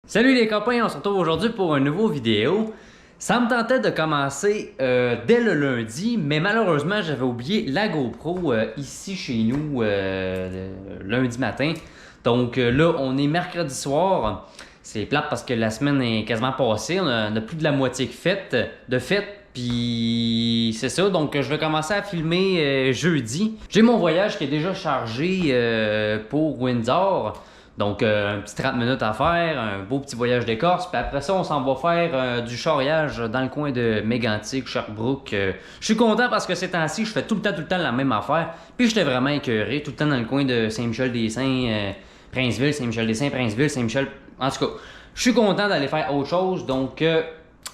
Salut les copains, on se retrouve aujourd'hui pour une nouvelle vidéo. Ça me tentait de commencer dès le lundi, mais malheureusement j'avais oublié la GoPro ici chez nous lundi matin. Donc là on est mercredi soir. C'est plate parce que la semaine est quasiment passée, on a plus de la moitié de fête. Puis c'est ça, donc je vais commencer à filmer jeudi. J'ai mon voyage qui est déjà chargé pour Windsor. Donc, un petit 30 minutes à faire, un beau petit voyage d'écorce. Puis après ça, on s'en va faire du charriage dans le coin de Mégantic, Sherbrooke. Je suis content parce que ces temps-ci, je fais tout le temps la même affaire. Puis j'étais vraiment écœuré, tout le temps dans le coin de Saint-Michel-des-Saints, Princeville, Saint-Michel-des-Saints, Princeville, Saint-Michel. En tout cas, je suis content d'aller faire autre chose. Donc,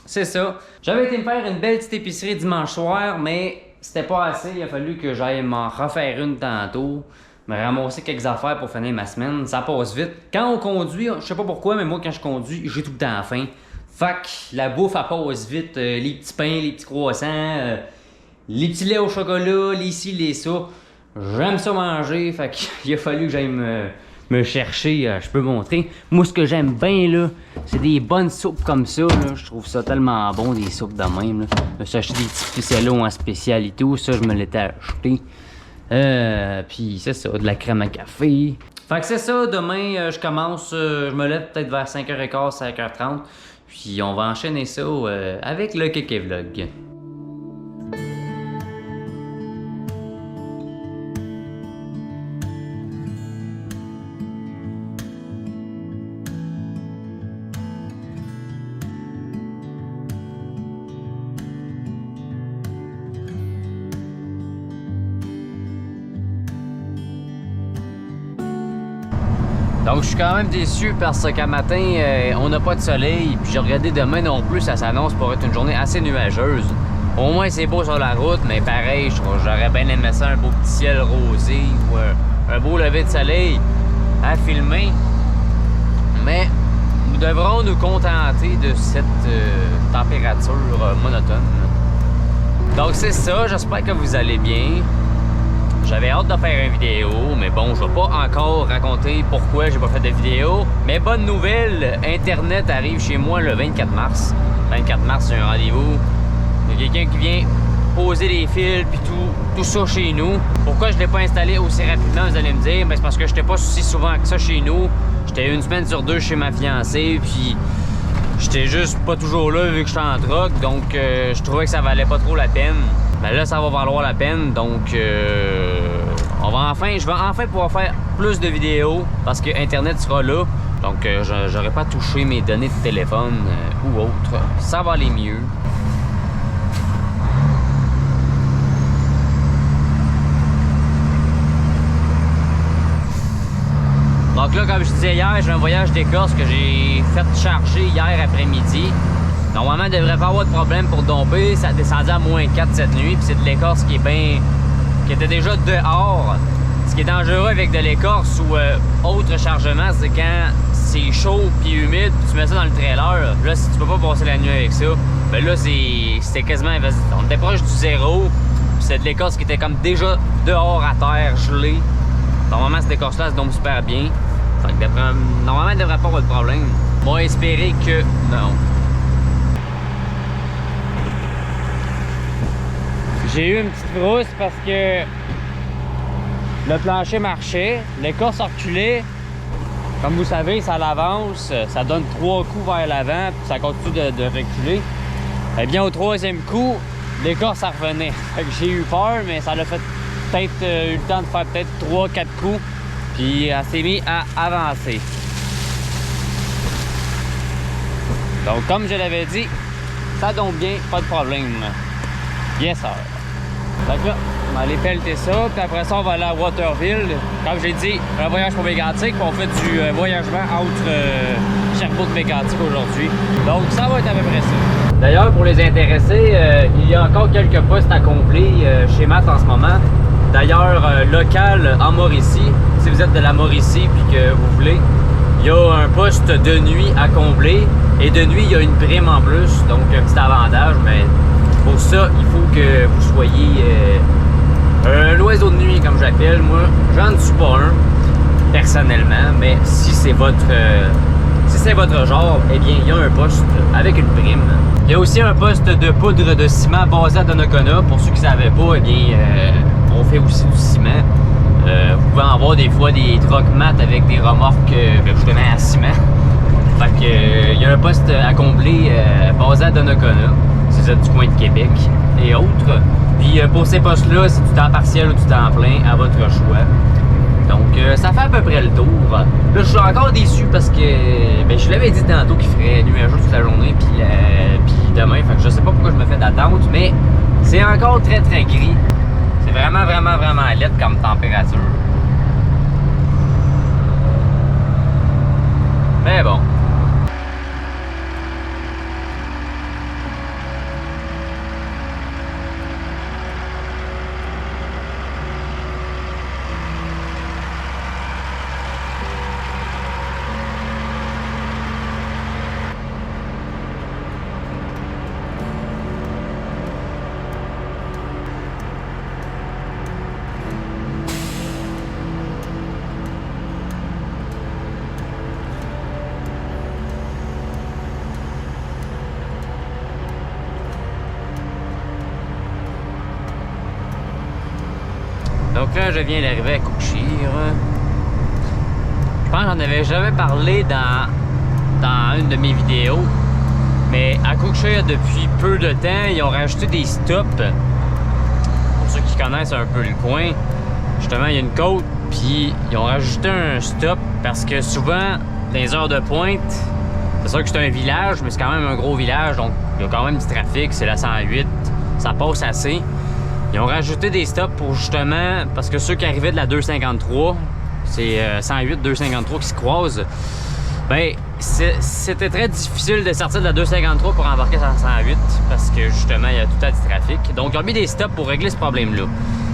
c'est ça. J'avais été me faire une belle petite épicerie dimanche soir, mais c'était pas assez. Il a fallu que j'aille m'en refaire une tantôt. Me ramasser quelques affaires pour finir ma semaine. Ça passe vite. Quand on conduit, je sais pas pourquoi, mais moi, quand je conduis, j'ai tout le temps faim. Fait que la bouffe, elle passe vite. Les petits pains, les petits croissants, les petits laits au chocolat, les ci, les ça. J'aime ça manger. Fait qu'il a fallu que j'aille me chercher. Je peux montrer. Moi, ce que j'aime bien, là, c'est des bonnes soupes comme ça. Là. Je trouve ça tellement bon, des soupes de même. Là. Je me suis acheté des petits ficellos en spécial et tout. Ça, je me l'étais acheté. Puis c'est ça, de la crème à café. Fait que c'est ça, demain je commence, je me lève peut-être vers 5h15, 5h30. Puis on va enchaîner ça avec le Kéké Vlog. Donc je suis quand même déçu parce qu'à matin on n'a pas de soleil, puis j'ai regardé demain non plus, ça s'annonce pour être une journée assez nuageuse. Au moins c'est beau sur la route, mais pareil, j'aurais bien aimé ça, un beau petit ciel rosé ou un beau lever de soleil à filmer. Mais nous devrons nous contenter de cette température monotone. Donc c'est ça, j'espère que vous allez bien. J'avais hâte de faire une vidéo, mais bon, je vais pas encore raconter pourquoi j'ai pas fait de vidéo. Mais bonne nouvelle, Internet arrive chez moi le 24 mars. 24 mars, c'est un rendez-vous. Il y a quelqu'un qui vient poser les fils puis tout ça chez nous. Pourquoi je l'ai pas installé aussi rapidement, vous allez me dire? Ben, c'est parce que j'étais pas si souvent que ça chez nous. J'étais une semaine sur deux chez ma fiancée, puis j'étais juste pas toujours là vu que j'étais en troc. Donc, je trouvais que ça valait pas trop la peine. Ben là, ça va valoir la peine, donc je vais enfin pouvoir faire plus de vidéos parce que Internet sera là. Donc, j'aurai pas touché mes données de téléphone ou autre. Ça va aller mieux. Donc là, comme je disais hier, j'ai un voyage d'écorce que j'ai fait charger hier après-midi. Normalement, il ne devrait pas avoir de problème pour domper. Ça descendait à moins 4 cette nuit. Puis c'est de l'écorce qui était déjà dehors. Ce qui est dangereux avec de l'écorce ou autre chargement, c'est quand c'est chaud puis humide, puis tu mets ça dans le trailer. Là, si tu peux pas passer la nuit avec ça, ben là, c'était quasiment invasive. On était proche du zéro. Puis c'est de l'écorce qui était comme déjà dehors à terre, gelée. Normalement, cette écorce-là se dompe super bien. Fait que normalement, il ne devrait pas avoir de problème. On va espérer que non. J'ai eu une petite brousse parce que le plancher marchait, l'écorce reculait. Comme vous savez, ça l'avance, ça donne 3 coups vers l'avant, puis ça continue de reculer. Eh bien, au 3e coup, l'écorce, ça revenait. Fait que j'ai eu peur, mais ça l'a fait peut-être eu le temps de faire peut-être 3-4 coups, puis elle s'est mise à avancer. Donc, comme je l'avais dit, ça dompe bien, pas de problème. Yes, sir. Donc là, on va aller pelleter ça, puis après ça, on va aller à Waterville. Comme j'ai dit, un voyage pour Mégantic, puis on fait du voyagement entre Sherbrooke-Mégantic aujourd'hui. Donc ça va être à peu près ça. D'ailleurs, pour les intéressés, il y a encore quelques postes à combler chez Matt en ce moment. D'ailleurs, local en Mauricie, si vous êtes de la Mauricie puis que vous voulez, il y a un poste de nuit à combler. Et de nuit, il y a une prime en plus, donc un petit avantage, mais pour ça, il faut que vous soyez un oiseau de nuit, comme j'appelle. Moi, j'en suis pas un, personnellement, mais si c'est votre si c'est votre genre, eh bien, il y a un poste avec une prime. Il y a aussi un poste de poudre de ciment basé à Donnacona. Pour ceux qui ne savaient pas, eh bien, on fait aussi du ciment. Vous pouvez en voir des fois des trucks mat avec des remorques justement à ciment. Fait que, il y a un poste à combler basé à Donnacona, si vous êtes du coin de Québec et autres. Puis pour ces postes-là, c'est du temps partiel ou du temps plein, à votre choix. Donc ça fait à peu près le tour. Là, je suis encore déçu parce que ben, je l'avais dit tantôt qu'il ferait nuageux toute la journée puis demain. Fait que je sais pas pourquoi je me fais d'attente, mais c'est encore très très gris. C'est vraiment laid comme température. Mais bon. Donc là, je viens d'arriver à Cookshire. Je pense que j'en avais jamais parlé dans une de mes vidéos. Mais à Cookshire, depuis peu de temps, ils ont rajouté des stops. Pour ceux qui connaissent un peu le coin, justement, il y a une côte, puis ils ont rajouté un stop parce que souvent, dans les heures de pointe, c'est sûr que c'est un village, mais c'est quand même un gros village, donc il y a quand même du trafic, c'est la 108, ça passe assez. Ils ont rajouté des stops pour justement, parce que ceux qui arrivaient de la 253, c'est 108, 253 qui se croisent, ben c'était très difficile de sortir de la 253 pour embarquer sur la 108 parce que justement il y a tout le temps du trafic. Donc ils ont mis des stops pour régler ce problème-là.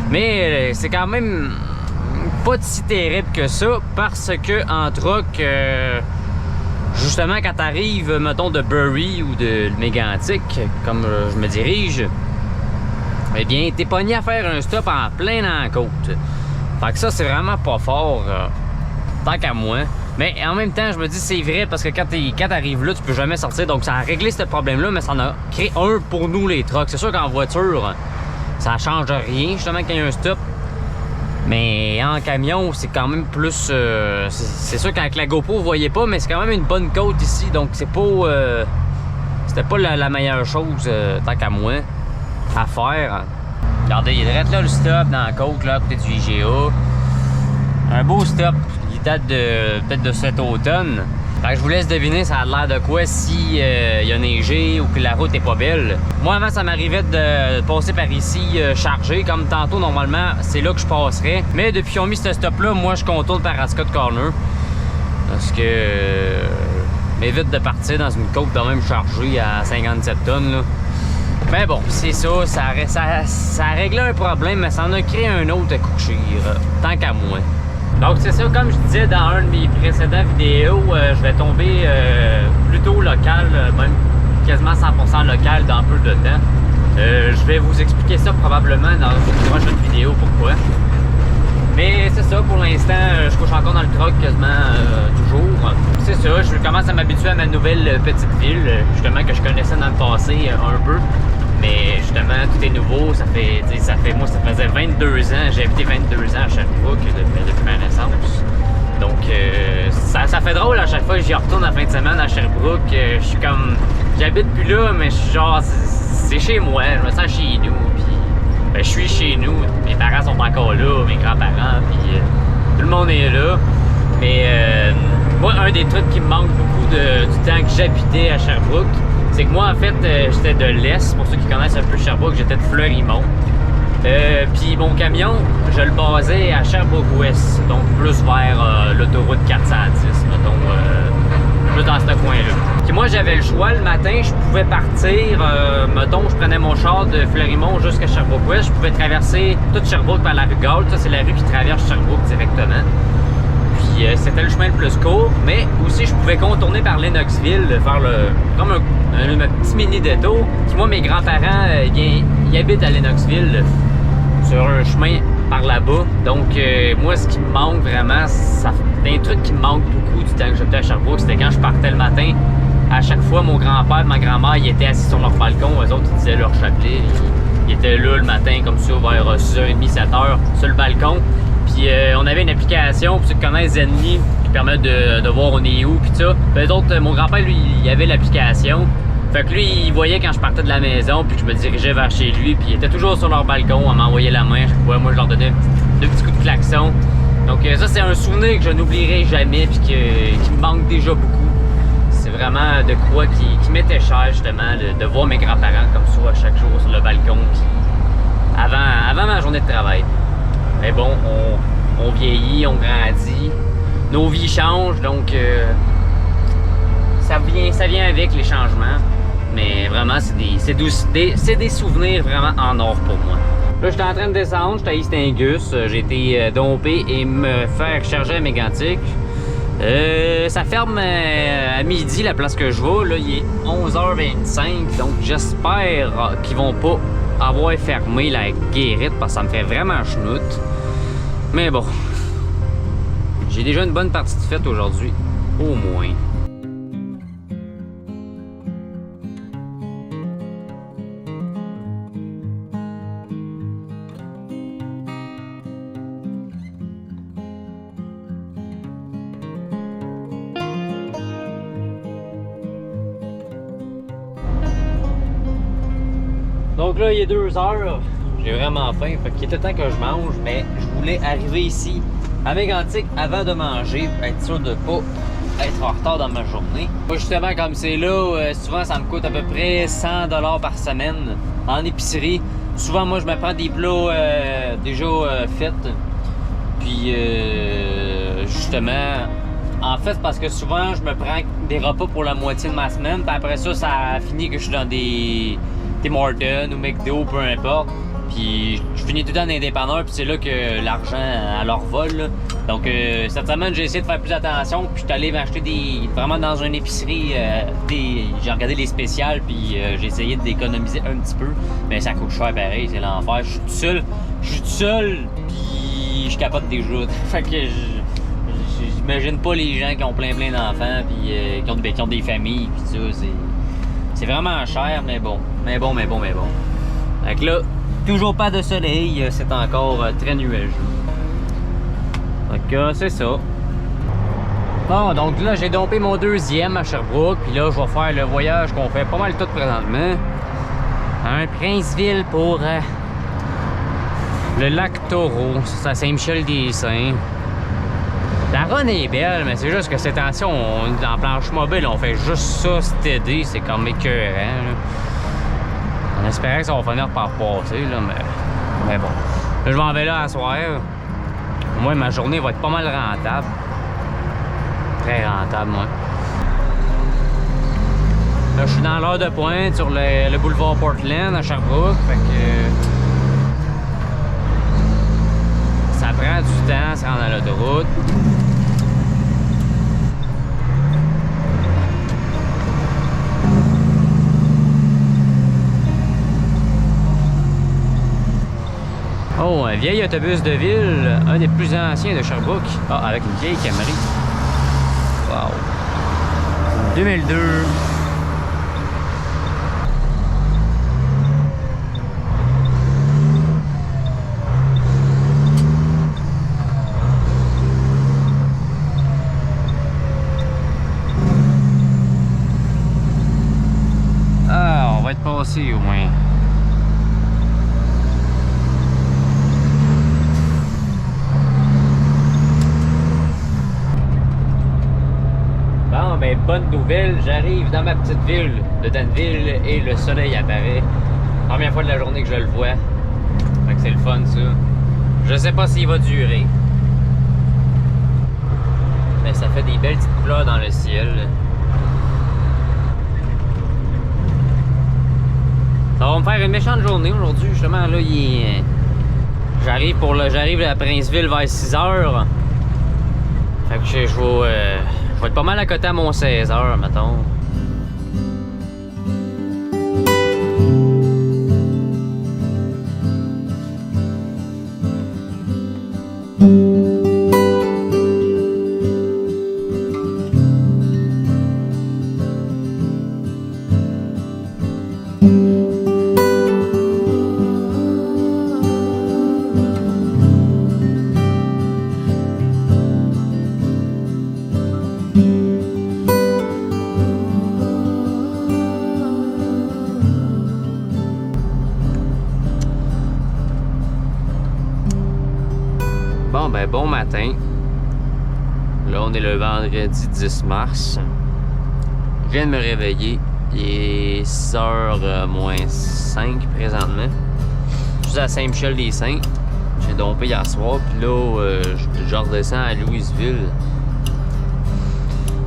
Mais c'est quand même pas si terrible que ça parce que en truck, justement quand tu arrives, mettons, de Bury ou de Mégantic, comme je me dirige, eh bien, t'es pogné à faire un stop en plein dans la côte. Fait que ça, c'est vraiment pas fort, tant qu'à moi. Mais en même temps, je me dis c'est vrai parce que quand t'arrives là, tu peux jamais sortir. Donc ça a réglé ce problème-là, mais ça en a créé un pour nous, les trucks. C'est sûr qu'en voiture, ça change rien, justement, quand il y a un stop. Mais en camion, c'est quand même plus... c'est sûr qu'avec la GoPro, vous voyez pas, mais c'est quand même une bonne côte ici. Donc c'est pas... c'était pas la meilleure chose, tant qu'à moi, à faire. Regardez, il est direct là le stop dans la côte, là, à côté du IGA. Un beau stop. Il date peut-être de cet automne. Fait que je vous laisse deviner, ça a l'air de quoi si il a neigé ou que la route est pas belle. Moi, avant, ça m'arrivait de passer par ici chargé. Comme tantôt, normalement, c'est là que je passerais. Mais depuis qu'ils ont mis ce stop-là, moi, je contourne par Ascot Corner. Parce que m'évite de partir dans une côte quand même chargée à 57 tonnes. Là. Mais bon, c'est ça, ça a réglé un problème, mais ça en a créé un autre à Cookshire, tant qu'à moi. Donc c'est ça, comme je disais dans un de mes précédents vidéos, je vais tomber plutôt local, même quasiment 100% local dans peu de temps. Je vais vous expliquer ça probablement dans une prochaine vidéo, pourquoi. Mais c'est ça, pour l'instant, je couche encore dans le truck quasiment toujours. C'est ça, je commence à m'habituer à ma nouvelle petite ville, justement que je connaissais dans le passé un peu. Mais justement, tout est nouveau, moi ça faisait 22 ans, j'ai habité 22 ans à Sherbrooke depuis ma naissance. Donc ça fait drôle à chaque fois que j'y retourne la fin de semaine à Sherbrooke. Je suis comme, j'habite plus là, mais je suis genre, c'est chez moi, je me sens chez nous. Puis, ben, je suis chez nous, mes parents sont encore là, mes grands-parents, puis tout le monde est là. Mais moi, un des trucs qui me manque beaucoup du temps que j'habitais à Sherbrooke, c'est que moi, en fait, j'étais de l'Est. Pour ceux qui connaissent un peu Sherbrooke, j'étais de Fleurimont. Puis mon camion, je le basais à Sherbrooke-Ouest, donc plus vers l'autoroute 410, mettons, plus dans ce coin-là. Puis moi, j'avais le choix. Le matin, je pouvais partir, mettons, je prenais mon char de Fleurimont jusqu'à Sherbrooke-Ouest. Je pouvais traverser toute Sherbrooke par la rue Galt. Ça, c'est la rue qui traverse Sherbrooke directement. Puis c'était le chemin le plus court, mais aussi je pouvais contourner par Lennoxville, faire comme un petit mini détour. Puis moi, mes grands-parents, ils habitent à Lennoxville, sur un chemin par là-bas. Donc moi, ce qui me manque vraiment, un truc qui me manque beaucoup du temps que j'étais à Sherbrooke, c'était quand je partais le matin. À chaque fois, mon grand-père et ma grand-mère, ils étaient assis sur leur balcon. Eux autres, ils disaient leur chapelet. Ils étaient là le matin, comme ça, vers 6h30, 7h, sur le balcon. Puis on avait une application, pour ceux qui connaissent Zenly, qui permet de voir on est où, puis ça. Puis eux autres, mon grand-père, lui, il avait l'application. Fait que lui, il voyait quand je partais de la maison, puis que je me dirigeais vers chez lui, puis il était toujours sur leur balcon, à m'envoyer la main. Chaque fois, moi, je leur donnais deux petits coups de klaxon. Donc ça, c'est un souvenir que je n'oublierai jamais, puis qui me manque déjà beaucoup. C'est vraiment de quoi qui m'était cher, justement, de voir mes grands-parents comme ça, chaque jour sur le balcon, puis avant ma journée de travail. Mais bon, on vieillit, on grandit, nos vies changent, donc ça vient avec les changements. Mais vraiment, c'est des souvenirs vraiment en or pour moi. Là, j'étais en train de descendre, j'étais à East Angus, j'ai été dompé et me faire charger à Mégantic. Ça ferme à midi la place que je vais. Là, il est 11h25, donc j'espère qu'ils vont pas avoir fermé la guérite parce que ça me fait vraiment chenoute. Mais bon, j'ai déjà une bonne partie de fête aujourd'hui, au moins. Donc là, il est 2h, j'ai vraiment faim, fait qu'il était temps que je mange, mais je voulais arriver ici à Mégantic avant de manger, pour être sûr de pas être en retard dans ma journée. Moi, justement, comme c'est là, souvent ça me coûte à peu près 100$ par semaine en épicerie. Souvent, moi, je me prends des plats déjà faits, puis justement, en fait, parce que souvent, je me prends des repas pour la moitié de ma semaine, puis après ça, ça finit que je suis dans des Tim Hortons ou McDo, peu importe. Puis je finis tout le temps dans les dépanneurs, puis c'est là que l'argent leur vole. Donc cette semaine, j'ai essayé de faire plus attention, puis je suis allé m'acheter vraiment dans une épicerie, j'ai regardé les spéciales, puis j'ai essayé d'économiser un petit peu. Mais ça coûte cher pareil, c'est l'enfer. Je suis tout seul, puis je capote des jours. Fait que j'imagine pas les gens qui ont plein d'enfants, puis qui ont des familles, puis ça, c'est vraiment cher, mais bon. Mais bon. Fait que là, toujours pas de soleil, c'est encore très nuageux. Fait que c'est ça. Bon, donc là, j'ai dompé mon deuxième à Sherbrooke, puis là, je vais faire le voyage qu'on fait pas mal tout présentement. Un Princeville pour le lac Taureau, c'est à Saint-Michel-des-Saints. La run est belle, mais c'est juste que ces temps-ci, en planche mobile, on fait juste ça cet été, c'est comme écœurant. Là. On espérait que ça va finir par passer, là, mais bon. Là, je m'en vais là à soir. Au moins, ma journée va être pas mal rentable. Très rentable, moi. Là, je suis dans l'heure de pointe sur le boulevard Portland à Sherbrooke, fait que ça prend du temps, ça rend à l'autoroute. Oh, un vieil autobus de ville, un des plus anciens de Sherbrooke. Ah, avec une vieille Camry. Wow. 2002. Ah, on va être passé au moins. Bon, ben bonne nouvelle, j'arrive dans ma petite ville de Danville et le soleil apparaît. Première fois de la journée que je le vois. Fait que c'est le fun ça. Je sais pas s'il va durer. Mais ça fait des belles petites couleurs dans le ciel. Ça va me faire une méchante journée aujourd'hui. Justement, là, j'arrive à Princeville vers 6h. Fait que je vais être pas mal à côté à mon 16h, mettons. Bon, ben bon matin. Là, on est le vendredi 10 mars. Je viens de me réveiller. Il est 6h moins 5 présentement. Je suis à Saint-Michel-des-Saints. J'ai dompé hier soir, puis là, je redescends à Louisville.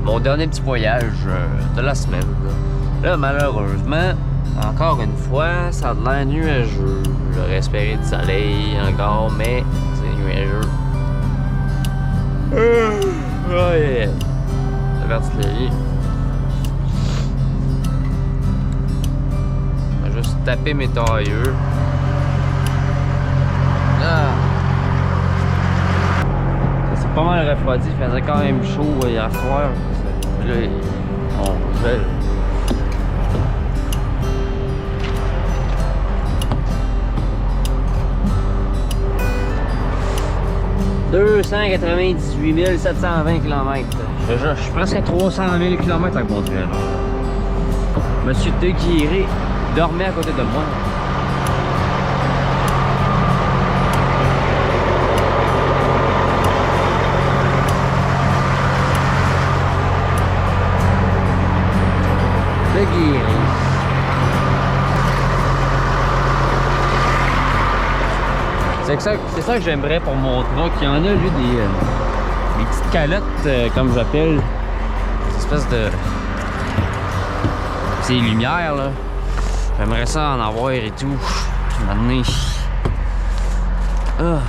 Mon dernier petit voyage de la semaine. Là, malheureusement, encore une fois, ça a de l'air nuageux. J'aurais espéré du soleil encore, mais c'est nuageux. Ouais. C'est l'artillerie. Je vais juste taper mes tailleux. Ah. Ça s'est pas mal refroidi. Il faisait quand même chaud hier soir. Là, on gèle. « 298 720 km. Je suis presque à 300 000 km avec mon train. Monsieur De Guiré dormait à côté de moi. De Guiré. C'est ça que j'aimerais pour mon truck. Il y en a, lui, des petites calottes, comme j'appelle. Cette espèce de... Ces lumières, là. J'aimerais ça en avoir et tout. Maintenant... Ah.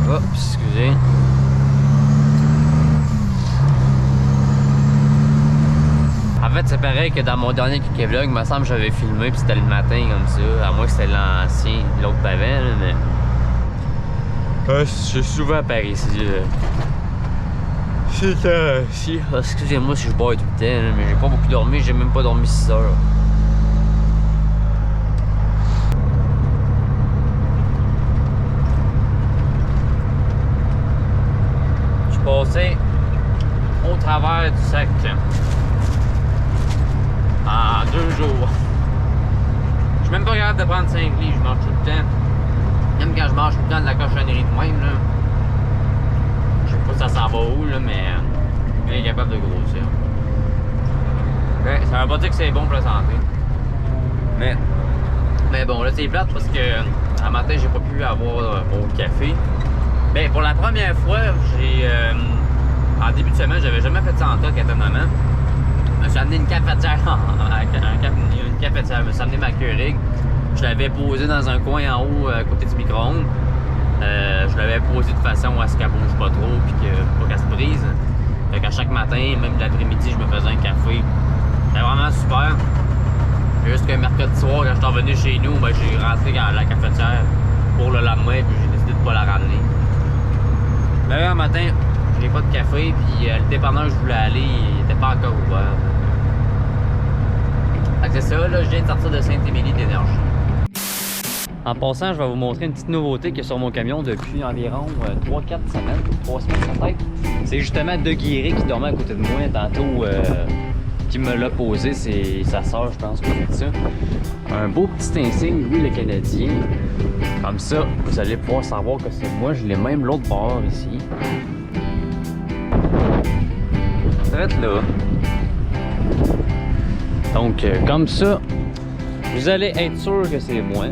Oh, excusez. En fait, c'est pareil que dans mon dernier Kick Vlog, il me semble que j'avais filmé puis c'était le matin comme ça. À moins que c'était l'ancien, l'autre d'avant, mais... je suis souvent par ici. Si. Excusez-moi si je bois tout le temps, là, mais j'ai pas beaucoup dormi, j'ai même pas dormi 6 heures. Passé au travers du sac en 2 jours. Je suis même pas capable de prendre 5 livres, je mange tout le temps. Même quand je mange tout le temps de la cochonnerie de même, là. Je sais pas si ça s'en va où, là, mais je suis incapable de grossir. Ouais, ça veut pas dire que c'est bon pour la santé. Mais bon, là c'est plate parce que à matin j'ai pas pu avoir mon café. Ben, pour la première fois, en début de semaine, j'avais jamais fait ça en toc étonnamment. Je me suis amené une cafetière, une cafetière, je me suis amené ma Keurig. Je l'avais posée dans un coin en haut, à côté du micro-ondes. Je l'avais posée de façon à ce qu'elle bouge pas trop, puis pas qu'elle se brise. Fait qu'à chaque matin, même l'après-midi, je me faisais un café. C'était vraiment super. Juste que mercredi soir, quand je suis revenu chez nous, ben, j'ai rentré dans la cafetière pour le lendemain, puis j'ai décidé de pas la ramener. Mais là, un matin, j'ai pas de café, puis le dépanneur où je voulais aller, il était pas encore ouvert. Fait que c'est ça, là, je viens de sortir de Saint-Émilie d'énergie. En passant, je vais vous montrer une petite nouveauté qu'il y a sur mon camion depuis environ 3-4 semaines, 3 semaines peut-être. C'est justement De Guiré qui dormait à côté de moi tantôt, qui me l'a posé, c'est sa soeur, je pense, qui a fait ça. Un beau petit insigne, Louis le Canadien. Comme ça, vous allez pouvoir savoir que c'est moi. Je l'ai même l'autre bord ici. Arrête là. Donc, comme ça, vous allez être sûr que c'est moi.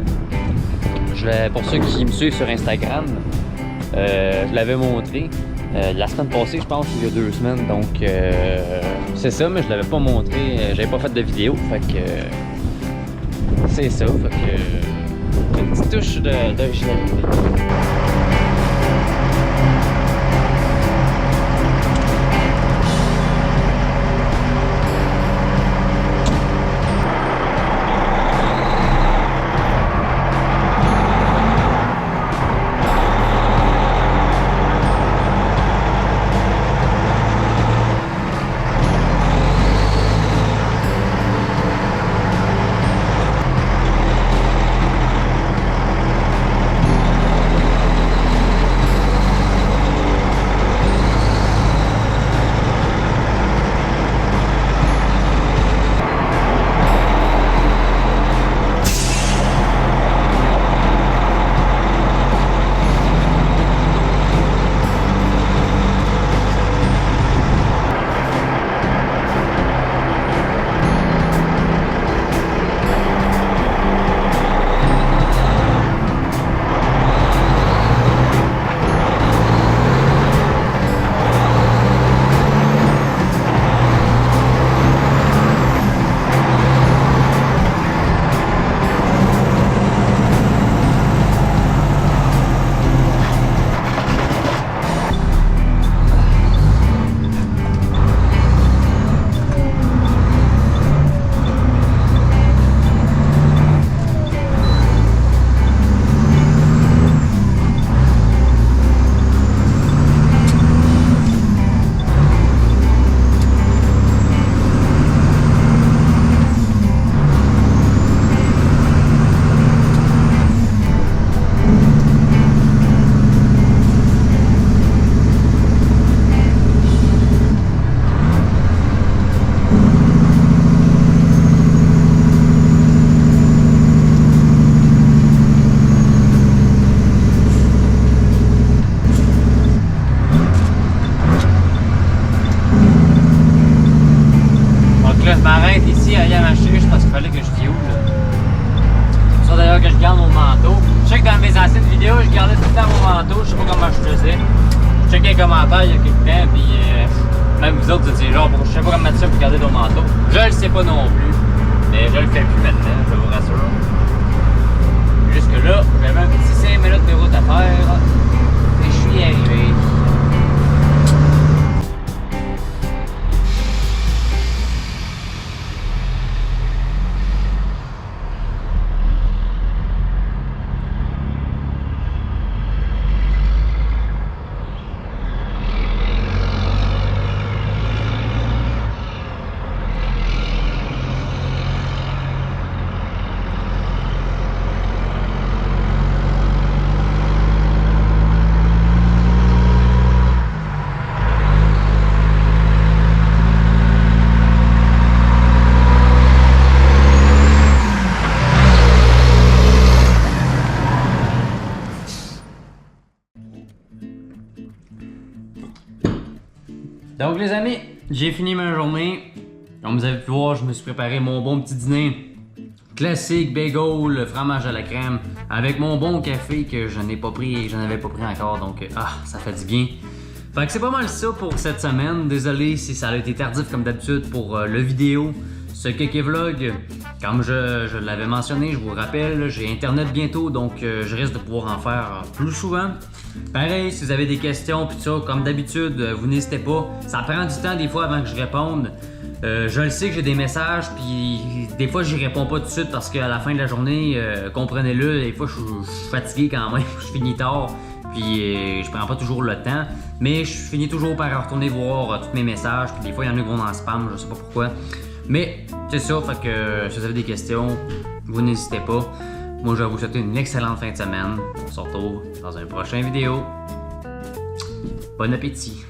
Pour ceux qui me suivent sur Instagram, je l'avais montré la semaine passée, je pense, il y a 2 semaines. Donc, c'est ça, mais je l'avais pas montré. J'avais pas fait de vidéo. Fait que c'est ça. Fait que une petite touche d'originalité. commentaires il y a quelques temps, puis même vous autres, vous étiez genre, je sais pas comment mettre ça pour garder ton manteau. Je le sais pas non plus, mais je le fais plus maintenant, je vous rassure. Jusque là, j'avais un petit 5 minutes de route à faire, et je suis arrivé. Donc les amis, j'ai fini ma journée. Comme vous avez pu voir, je me suis préparé mon bon petit dîner. Classique, bagel, fromage à la crème, avec mon bon café que je n'ai pas pris et je n'avais pas pris encore, donc ça fait du bien. Fait que c'est pas mal ça pour cette semaine. Désolé si ça a été tardif comme d'habitude pour le vidéo. Ce Kéké Vlog, comme je l'avais mentionné, je vous rappelle, j'ai internet bientôt, donc je risque de pouvoir en faire plus souvent. Pareil, si vous avez des questions pis tout ça, comme d'habitude, vous n'hésitez pas. Ça prend du temps des fois avant que je réponde. Je le sais que j'ai des messages, puis des fois j'y réponds pas tout de suite parce qu'à la fin de la journée, comprenez-le, des fois je suis fatigué quand même, je finis tard, puis je prends pas toujours le temps. Mais je finis toujours par retourner voir tous mes messages, puis des fois il y en a qui vont dans le spam, je sais pas pourquoi. Mais c'est ça, fait que si vous avez des questions, vous n'hésitez pas. Moi, je vais vous souhaiter une excellente fin de semaine. On se retrouve dans une prochaine vidéo. Bon appétit!